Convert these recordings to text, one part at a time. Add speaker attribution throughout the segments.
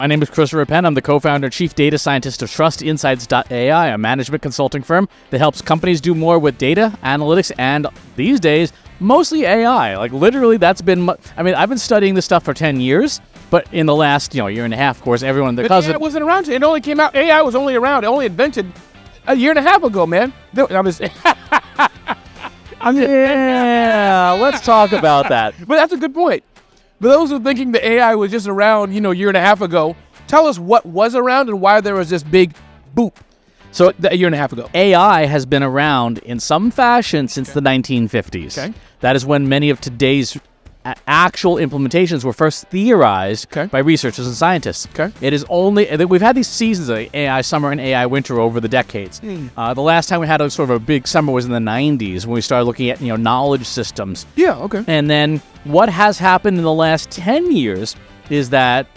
Speaker 1: My name is Christopher Penn. I'm the co-founder and chief data scientist of TrustInsights.ai, a management consulting firm that helps companies do more with data, analytics, and these days, mostly AI. Like literally, that's been, I've been studying this stuff for 10 years, but in the last, year and a half, of course, everyone and their cousin.
Speaker 2: AI wasn't around. It only came out, AI was only around, only invented a year and a half ago, man.
Speaker 1: Yeah, let's talk about that.
Speaker 2: But that's a good point. For those who are thinking the AI was just around, a year and a half ago, tell us what was around and why there was this big boop. So a year and a half ago.
Speaker 1: AI has been around in some fashion since the 1950s.
Speaker 2: Okay.
Speaker 1: That is when many of today's actual implementations were first theorized by researchers and scientists.
Speaker 2: Okay.
Speaker 1: It is only, we've had these seasons of AI summer and AI winter over the decades. The last time we had a sort of a big summer was in the 90s when we started looking at, knowledge systems.
Speaker 2: Yeah, okay.
Speaker 1: And then what has happened in the last 10 years is that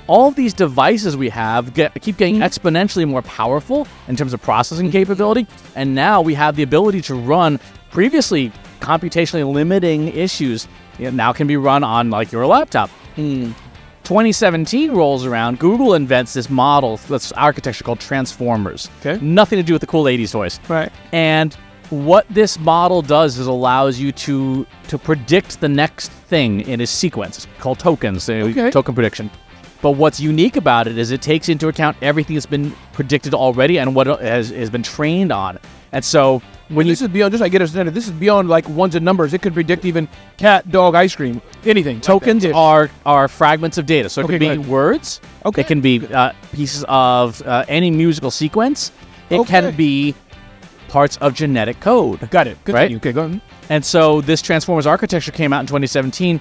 Speaker 1: all of these devices we have keep getting exponentially more powerful in terms of processing capability. And now we have the ability to run previously computationally limiting issues now can be run on like your laptop. 2017 rolls around, Google invents this model, this architecture called transformers.
Speaker 2: Okay.
Speaker 1: Nothing to do with the cool 80s toys.
Speaker 2: Right.
Speaker 1: And what this model does is allows you to predict the next thing in a sequence. It's called tokens, token prediction. But what's unique about it is it takes into account everything that's been predicted already and what it has been trained on. And so
Speaker 2: this is beyond, just I get it, this is beyond like ones and numbers. It could predict even cat, dog, ice cream, anything.
Speaker 1: Tokens are fragments of data. So it could be words.
Speaker 2: Okay.
Speaker 1: It can be pieces of any musical sequence. It can be parts of genetic code.
Speaker 2: Got it.
Speaker 1: Right?
Speaker 2: Okay, go ahead.
Speaker 1: And so this Transformers architecture came out in 2017.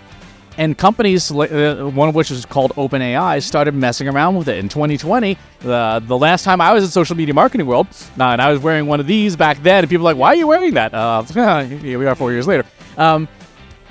Speaker 1: And companies, one of which is called OpenAI, started messing around with it. In 2020, the last time I was in social media marketing world, and I was wearing one of these back then, and people were like, why are you wearing that? Here we are 4 years later.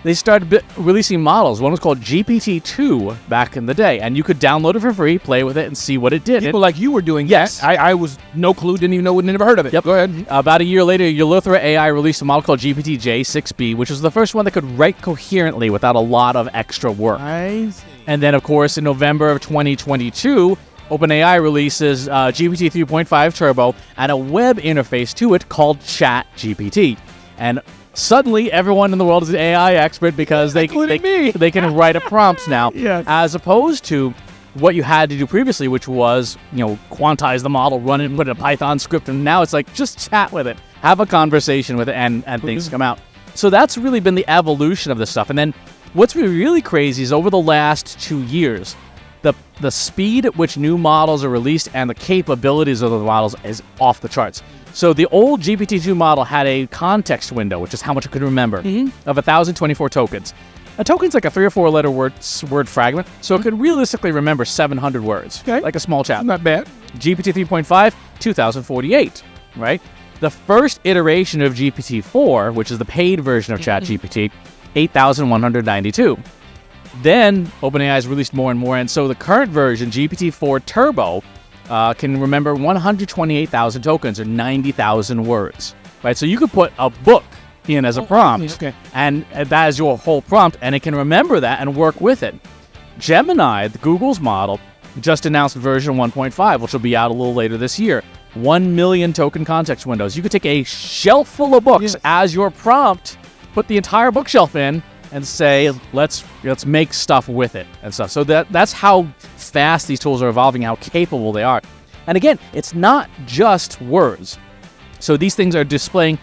Speaker 1: They started releasing models. One was called GPT-2 back in the day, and you could download it for free, play with it, and see what it did.
Speaker 2: People like you were doing.
Speaker 1: Yes.
Speaker 2: I was no clue, didn't even know, never heard of it.
Speaker 1: Yep.
Speaker 2: Go ahead.
Speaker 1: About a year later, Eleuthera AI released a model called GPT-J6B, which was the first one that could write coherently without a lot of extra work.
Speaker 2: I see.
Speaker 1: And then, of course, in November of 2022, OpenAI releases GPT 3.5 Turbo and a web interface to it called ChatGPT. And suddenly, everyone in the world is an AI expert because they can write a prompt now, as opposed to what you had to do previously, which was, quantize the model, run it, put in a Python script, and now it's like, just chat with it, have a conversation with it, and things come out. So that's really been the evolution of this stuff. And then what's really crazy is over the last 2 years, the speed at which new models are released and the capabilities of the models is off the charts. So the old GPT-2 model had a context window, which is how much it could remember, of 1,024 tokens. A token's like a 3 or 4 letter word fragment, so it could realistically remember 700 words, like a small chat.
Speaker 2: Not bad.
Speaker 1: GPT 3.5, 2,048, right? The first iteration of GPT-4, which is the paid version of ChatGPT, 8,192. Then OpenAI has released more and more, and so the current version, GPT-4 Turbo, can remember 128,000 tokens or 90,000 words, right? So you could put a book in as a prompt, and that is your whole prompt, and it can remember that and work with it. Gemini, Google's model, just announced version 1.5, which will be out a little later this year. 1 million token context windows. You could take a shelf full of books as your prompt, put the entire bookshelf in, and say, let's make stuff with it and stuff. So that's how fast these tools are evolving, how capable they are. And again, it's not just words. So these things are displaying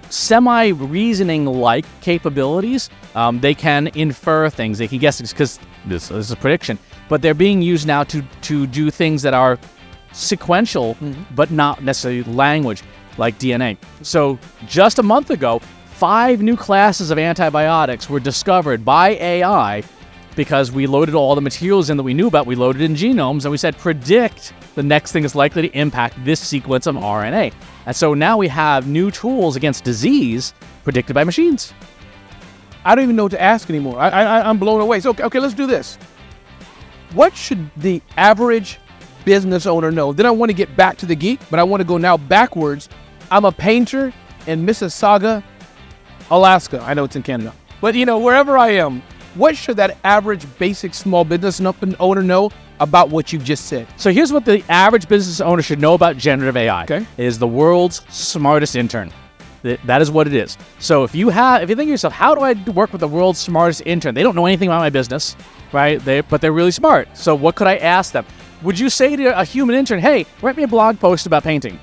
Speaker 1: semi-reasoning-like capabilities. They can infer things, they can guess things, because this is a prediction. But they're being used now to do things that are sequential, but not necessarily language, like DNA. So just a month ago, 5 new classes of antibiotics were discovered by AI because we loaded all the materials in that we knew about. We loaded in genomes, and we said, predict the next thing is likely to impact this sequence of RNA. And so now we have new tools against disease predicted by machines.
Speaker 2: I don't even know what to ask anymore. I'm blown away. So, okay, let's do this. What should the average business owner know? Then I want to get back to the geek, but I want to go now backwards. I'm a painter in Mississauga, Alaska. I know it's in Canada. But, wherever I am, what should that average basic small business owner know about what you just said.
Speaker 1: So here's what the average business owner should know about generative AI.
Speaker 2: Okay.
Speaker 1: It is the world's smartest intern. That is what it is. So if you think to yourself, how do I work with the world's smartest intern? They don't know anything about my business, right? But they're really smart. So what could I ask them? Would you say to a human intern, hey, write me a blog post about painting?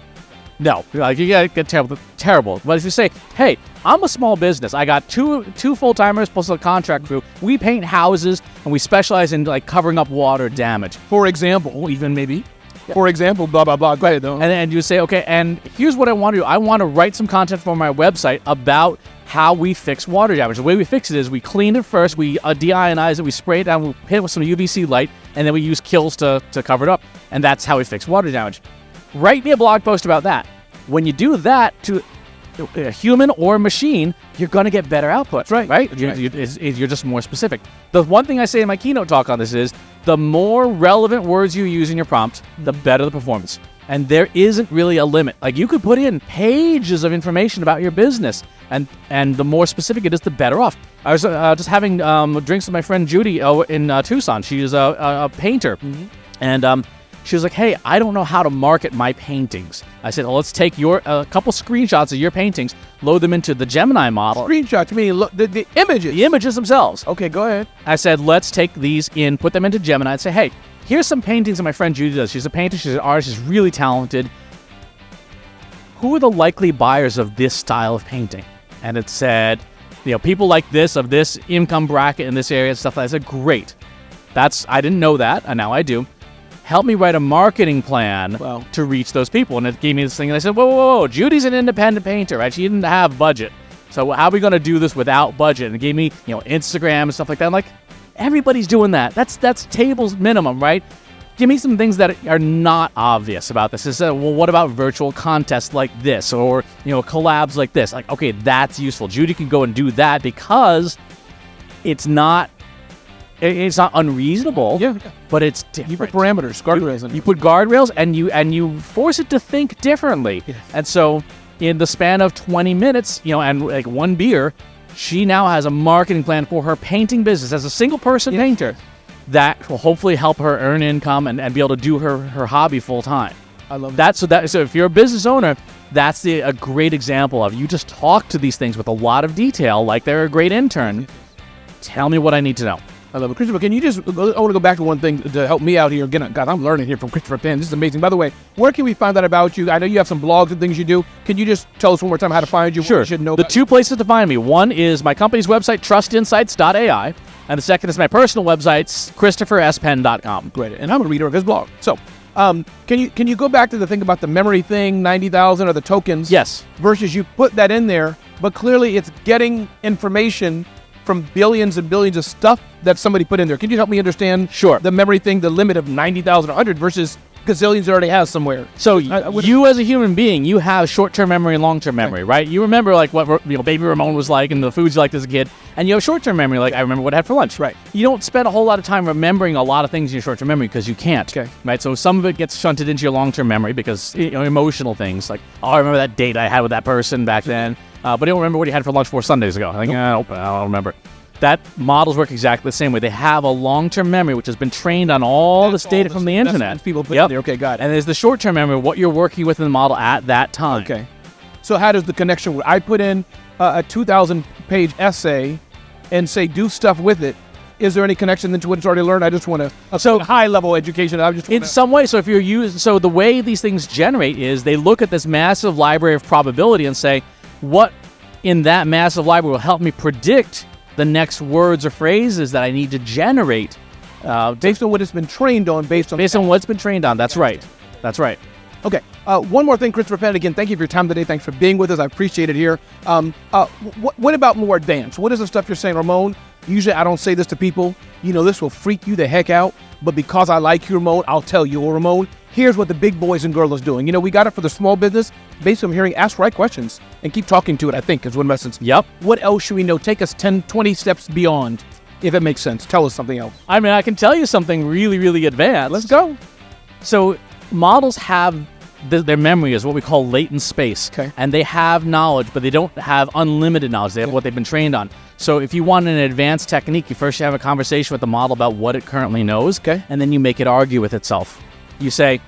Speaker 1: No, like you gotta get terrible. But if you say, hey, I'm a small business. I got two full-timers plus a contract crew. We paint houses and we specialize in like covering up water damage.
Speaker 2: For example, even maybe. Yeah. For example, blah, blah, blah. Go ahead, though.
Speaker 1: And you say, okay, and here's what I want to do. I want to write some content for my website about how we fix water damage. The way we fix it is we clean it first, we de-ionize it, we spray it down, we hit it with some UVC light, and then we use kills to cover it up. And that's how we fix water damage. Write me a blog post about that. When you do that to a human or a machine, you're going to get better output.
Speaker 2: Right.
Speaker 1: Right? You're just more specific. The one thing I say in my keynote talk on this is the more relevant words you use in your prompt, the better the performance. And there isn't really a limit. Like you could put in pages of information about your business, and the more specific it is, the better off. I was just having drinks with my friend Judy in Tucson. She is a painter. Mm-hmm. And she was like, hey, I don't know how to market my paintings. I said, well, let's take a couple screenshots of your paintings, load them into the Gemini model.
Speaker 2: Screenshots? You mean look, the images?
Speaker 1: The images themselves.
Speaker 2: Okay, go ahead.
Speaker 1: I said, let's take these in, put them into Gemini and say, hey, here's some paintings that my friend Judy does. She's a painter, she's an artist, she's really talented. Who are the likely buyers of this style of painting? And it said, people like this, of this income bracket in this area and stuff like that. I said, great. I didn't know that, and now I do. Help me write a marketing plan to reach those people. And it gave me this thing, and I said, whoa, Judy's an independent painter, right? She didn't have budget. So how are we going to do this without budget? And it gave me, Instagram and stuff like that. I'm like, everybody's doing that. That's table's minimum, right? Give me some things that are not obvious about this. It said, well, what about virtual contests like this? Or, collabs like this? Like, okay, that's useful. Judy can go and do that because it's not unreasonable, but it's different.
Speaker 2: You put parameters, guardrails.
Speaker 1: You put guardrails, and you force it to think differently. Yes. And so, in the span of 20 minutes, and like one beer, she now has a marketing plan for her painting business as a single person painter that will hopefully help her earn income and be able to do her hobby full time.
Speaker 2: I love that.
Speaker 1: So if you're a business owner, that's a great example of you just talk to these things with a lot of detail, like they're a great intern. Tell me what I need to know.
Speaker 2: I love it. Christopher, can you I want to go back to one thing to help me out here. Again, God, I'm learning here from Christopher Penn. This is amazing. By the way, where can we find out about you? I know you have some blogs and things you do. Can you just tell us one more time how to find you?
Speaker 1: Sure.
Speaker 2: What we should know
Speaker 1: the two places to find me. One is my company's website, trustinsights.ai, and the second is my personal website, christopherspenn.com.
Speaker 2: Great. And I'm a reader of his blog. So, can you go back to the thing about the memory thing, 90,000 or the tokens?
Speaker 1: Yes.
Speaker 2: Versus you put that in there, but clearly it's getting information from billions and billions of stuff that somebody put in there. Can you help me understand the memory thing, the limit of 90,000 or 100 versus gazillions it already has somewhere?
Speaker 1: So you as a human being, you have short-term memory and long-term memory, right? You remember like what Baby Ramon was like and the foods you liked as a kid, and you have short-term memory, like I remember what I had for lunch.
Speaker 2: Right.
Speaker 1: You don't spend a whole lot of time remembering a lot of things in your short-term memory because you can't.
Speaker 2: Okay.
Speaker 1: Right. So some of it gets shunted into your long-term memory because emotional things like, oh, I remember that date I had with that person back then, but I don't remember what you had for lunch 4 Sundays ago. I think I don't remember. That models work exactly the same way. They have a long-term memory, which has been trained on all this data from the internet.
Speaker 2: People put in there. Okay, got it.
Speaker 1: And there's the short-term memory, what you're working with in the model at that time.
Speaker 2: Okay. So how does the connection work? I put in a 2,000-page essay and say do stuff with it. Is there any connection then to what it's already learned? I just want a high-level education.
Speaker 1: In some way, so if you're so the way these things generate is they look at this massive library of probability and say, what in that massive library will help me predict the next words or phrases that I need to generate
Speaker 2: based on what it's been trained on, based on
Speaker 1: what it's been trained on. That's right. That's right.
Speaker 2: Okay. One more thing, Christopher Penn. Again, thank you for your time today. Thanks for being with us. I appreciate it here. What about more advanced? What is the stuff you're saying, Ramon? Usually I don't say this to people. This will freak you the heck out. But because I like you, Ramon, I'll tell you, Ramon, here's what the big boys and girls are doing. We got it for the small business. Based on hearing, ask right questions and keep talking to it, I think, is one message.
Speaker 1: Yep.
Speaker 2: What else should we know? Take us 10, 20 steps beyond, if it makes sense. Tell us something else.
Speaker 1: I mean, I can tell you something really, really advanced.
Speaker 2: Let's go.
Speaker 1: So models have their memory is what we call latent space.
Speaker 2: Okay.
Speaker 1: And they have knowledge, but they don't have unlimited knowledge. They have what they've been trained on. So if you want an advanced technique, you first have a conversation with the model about what it currently knows, and then you make it argue with itself. You say,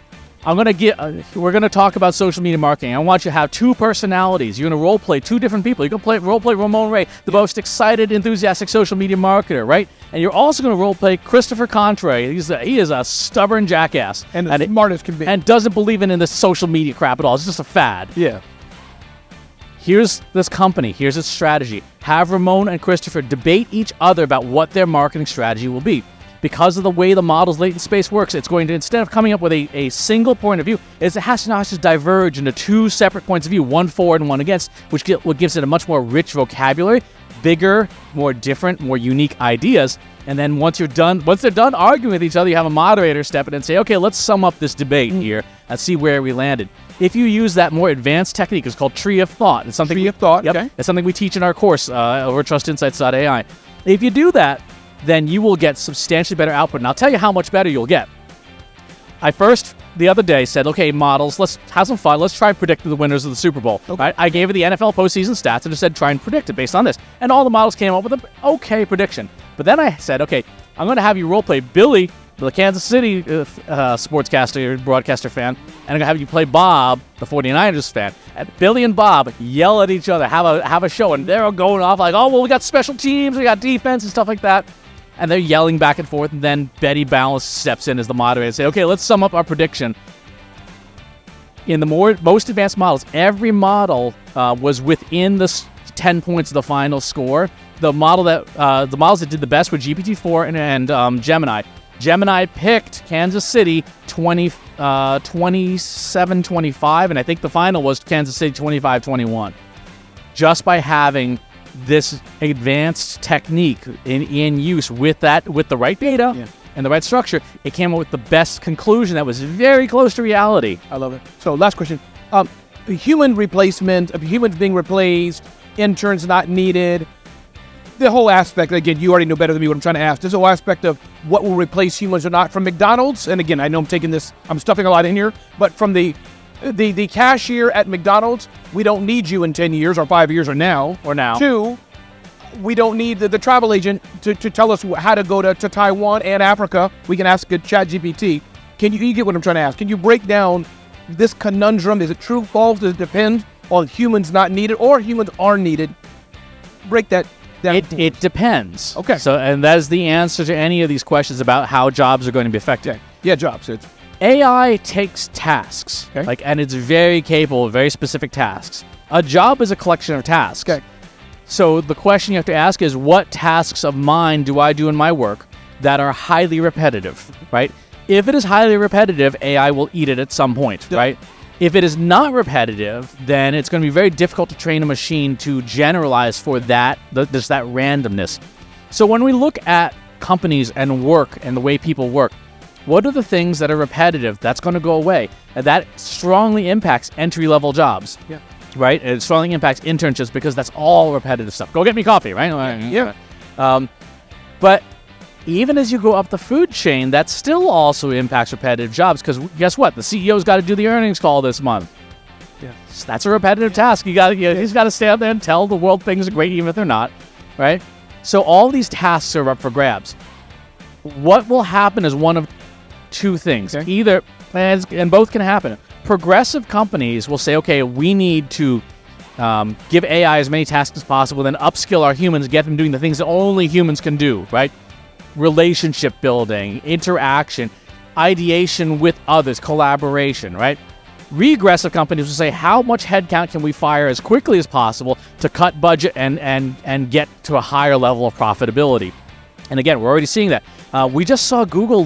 Speaker 1: we're going to talk about social media marketing. I want you to have two personalities. You're going to role play two different people. You're going to role play Ramon Ray, the most excited, enthusiastic social media marketer, right? And you're also going to role play Christopher Contrary. He is a stubborn jackass.
Speaker 2: And the smartest can be.
Speaker 1: And doesn't believe in this social media crap at all. It's just a fad.
Speaker 2: Yeah.
Speaker 1: Here's this company. Here's its strategy. Have Ramon and Christopher debate each other about what their marketing strategy will be. Because of the way the model's latent space works, it's going to, instead of coming up with a single point of view, it has to now just diverge into two separate points of view, one for and one against, what gives it a much more rich vocabulary, bigger, more different, more unique ideas. And then once they're done arguing with each other, you have a moderator step in and say, okay, let's sum up this debate here and see where we landed. If you use that more advanced technique, it's called tree of thought. It's something
Speaker 2: okay.
Speaker 1: It's something we teach in our course over at trustinsights.ai. If you do that, then you will get substantially better output. And I'll tell you how much better you'll get. I first, the other day, said, okay, models, let's have some fun. Let's try and predict the winners of the Super Bowl. Okay. Right? I gave it the NFL postseason stats and just said, try and predict it based on this. And all the models came up with an okay prediction. But then I said, okay, I'm going to have you role play Billy, the Kansas City sportscaster, broadcaster fan, and I'm going to have you play Bob, the 49ers fan. And Billy and Bob yell at each other, have a show, and they're all going off like, oh, well, we got special teams, we got defense and stuff like that. And they're yelling back and forth, and then Betty Balance steps in as the moderator and say, okay, let's sum up our prediction. In the most advanced models, every model was within the 10 points of the final score. The models that did the best were GPT-4 and Gemini. Gemini picked Kansas City 27-25, and I think the final was Kansas City 25-21. Just by having this advanced technique in use with the right data and the right structure, it came up with the best conclusion that was very close to reality.
Speaker 2: I love it. So last question. Human replacement, of humans being replaced, interns not needed, the whole aspect, again, you already know better than me what I'm trying to ask. This whole aspect of what will replace humans or not from McDonald's, and again, I know I'm stuffing a lot in here, but from the cashier at McDonald's, we don't need you in 10 years or 5 years or now. Two, we don't need the travel agent to tell us how to go to Taiwan and Africa. We can ask a ChatGPT. You get what I'm trying to ask? Can you break down this conundrum? Is it true, false? Does it depend on humans not needed or humans are needed? Break that down.
Speaker 1: It depends.
Speaker 2: Okay.
Speaker 1: So, and that is the answer to any of these questions about how jobs are going to be affected.
Speaker 2: Yeah, jobs.
Speaker 1: AI takes tasks, and it's very capable of very specific tasks. A job is a collection of tasks.
Speaker 2: Okay.
Speaker 1: So the question you have to ask is, what tasks of mine do I do in my work that are highly repetitive, right? If it is highly repetitive, AI will eat it at some point, right? If it is not repetitive, then it's going to be very difficult to train a machine to generalize for that randomness. So when we look at companies and work and the way people work, what are the things that are repetitive? That's going to go away. And that strongly impacts entry-level jobs.
Speaker 2: Yeah.
Speaker 1: Right? It strongly impacts internships because that's all repetitive stuff. Go get me coffee, right?
Speaker 2: Yeah.
Speaker 1: But even as you go up the food chain, that still also impacts repetitive jobs because guess what? The CEO's got to do the earnings call this month.
Speaker 2: Yeah.
Speaker 1: So that's a repetitive task. He's got to stay out there and tell the world things are great even if they're not, right? So all these tasks are up for grabs. What will happen is one of two things.
Speaker 2: Okay.
Speaker 1: Either, and both can happen. Progressive companies will say, okay, we need to give AI as many tasks as possible, then upskill our humans, get them doing the things that only humans can do, right? Relationship building, interaction, ideation with others, collaboration, right? Regressive companies will say, how much headcount can we fire as quickly as possible to cut budget and get to a higher level of profitability? And again, we're already seeing that. We just saw Google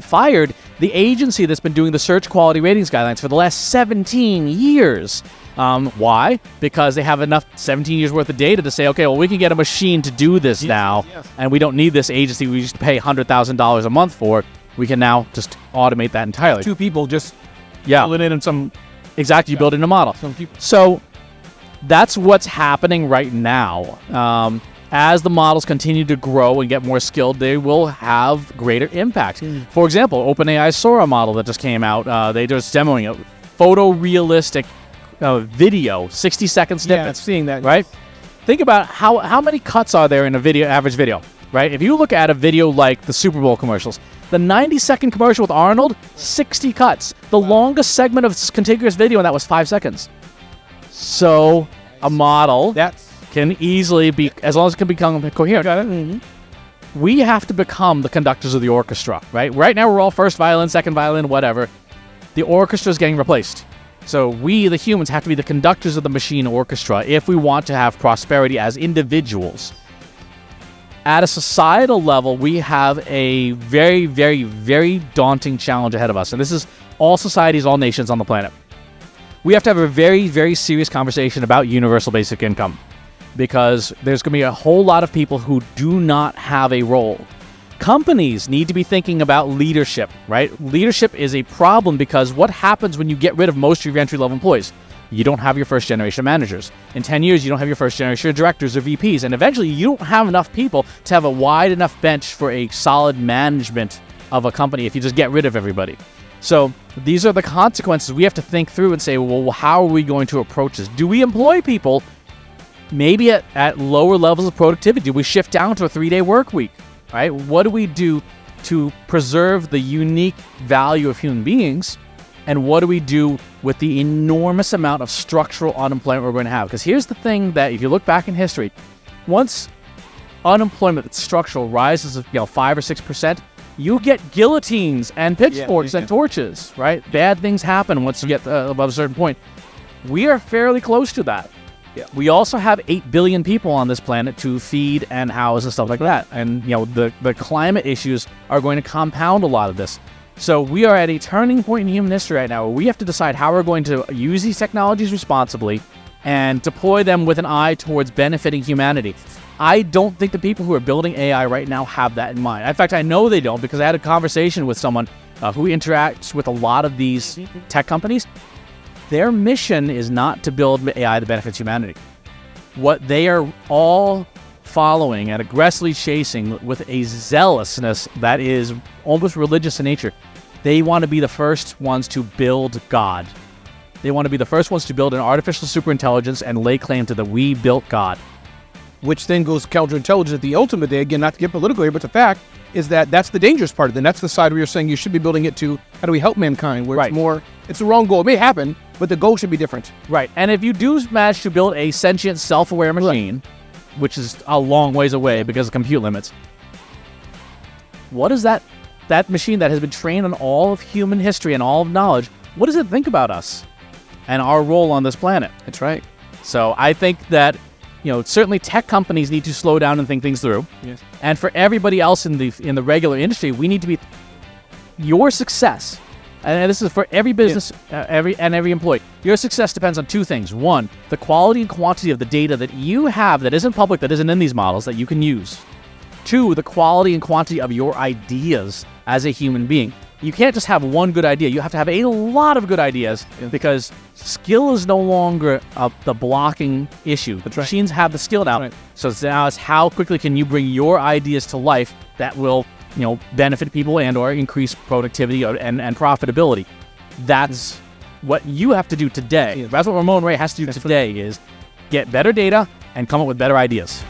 Speaker 1: fired the agency that's been doing the search quality ratings guidelines for the last 17 years. Why? Because they have enough 17 years worth of data to say, okay, well, we can get a machine to do this now, and we don't need this agency we used to pay $100,000 a month for. We can now just automate that entirely.
Speaker 2: Two people just fill it in some...
Speaker 1: Exactly, you build in a model. So that's what's happening right now. As the models continue to grow and get more skilled, they will have greater impact. For example, OpenAI's Sora model that just came out, they're just demoing it. photorealistic video, 60-second snippets.
Speaker 2: Yeah, seeing that.
Speaker 1: Right? Think about how many cuts are there in a video, average video, right? If you look at a video like the Super Bowl commercials, the 90-second commercial with Arnold, 60 cuts. The longest segment of contiguous video, and that was 5 seconds. So a model can easily be, as long as it can become coherent.
Speaker 2: Got it. Mm-hmm.
Speaker 1: We have to become the conductors of the orchestra, right? Right now we're all first violin, second violin, whatever. The orchestra is getting replaced. So we, the humans, have to be the conductors of the machine orchestra if we want to have prosperity as individuals. At a societal level, we have a very, very, very daunting challenge ahead of us. And this is all societies, all nations on the planet. We have to have a very, very serious conversation about universal basic income, because there's going to be a whole lot of people who do not have a role. Companies need to be thinking about leadership, right? Leadership is a problem because what happens when you get rid of most of your entry-level employees? You don't have your first-generation managers. In 10 years, you don't have your first-generation directors or VPs, and eventually you don't have enough people to have a wide enough bench for a solid management of a company if you just get rid of everybody. So these are the consequences we have to think through and say, well, how are we going to approach this? Do we employ people maybe at lower levels of productivity? Do we shift down to a 3-day work week? Right? What do we do to preserve the unique value of human beings? And what do we do with the enormous amount of structural unemployment we're going to have? Because here's the thing that if you look back in history, once unemployment that's structural rises 5 or 6%, you get guillotines and pitchforks and torches, right? Bad things happen once you get above a certain point. We are fairly close to that. Yeah. We also have 8 billion people on this planet to feed and house and stuff like that. And the climate issues are going to compound a lot of this. So we are at a turning point in human history right now where we have to decide how we're going to use these technologies responsibly and deploy them with an eye towards benefiting humanity. I don't think the people who are building AI right now have that in mind. In fact, I know they don't, because I had a conversation with someone who interacts with a lot of these tech companies. Their mission is not to build AI that benefits humanity. What they are all following and aggressively chasing with a zealousness that is almost religious in nature, they want to be the first ones to build God. They want to be the first ones to build an artificial superintelligence and lay claim to the we built God.
Speaker 2: Which then goes counterintelligence at the ultimate day. Again, not to get political here, but the fact is that that's the dangerous part of it. And that's the side where you're saying you should be building it to how do we help mankind, where it's the wrong goal. It may happen, but the goal should be different.
Speaker 1: Right. And if you do manage to build a sentient, self-aware machine, which is a long ways away because of compute limits, what is that machine that has been trained on all of human history and all of knowledge, what does it think about us and our role on this planet?
Speaker 2: That's right.
Speaker 1: So I think that certainly tech companies need to slow down and think things through.
Speaker 2: Yes.
Speaker 1: And for everybody else in the regular industry, we need to be your success. And this is for every business, every employee. Your success depends on two things. One, the quality and quantity of the data that you have that isn't public, that isn't in these models, that you can use. Two, the quality and quantity of your ideas as a human being. You can't just have one good idea. You have to have a lot of good ideas, because skill is no longer the blocking issue. The machines have the skill now. So now it's how quickly can you bring your ideas to life that will benefit people and or increase productivity and profitability. That's what you have to do today. That's what Ramon Ray has to do today, is get better data and come up with better ideas.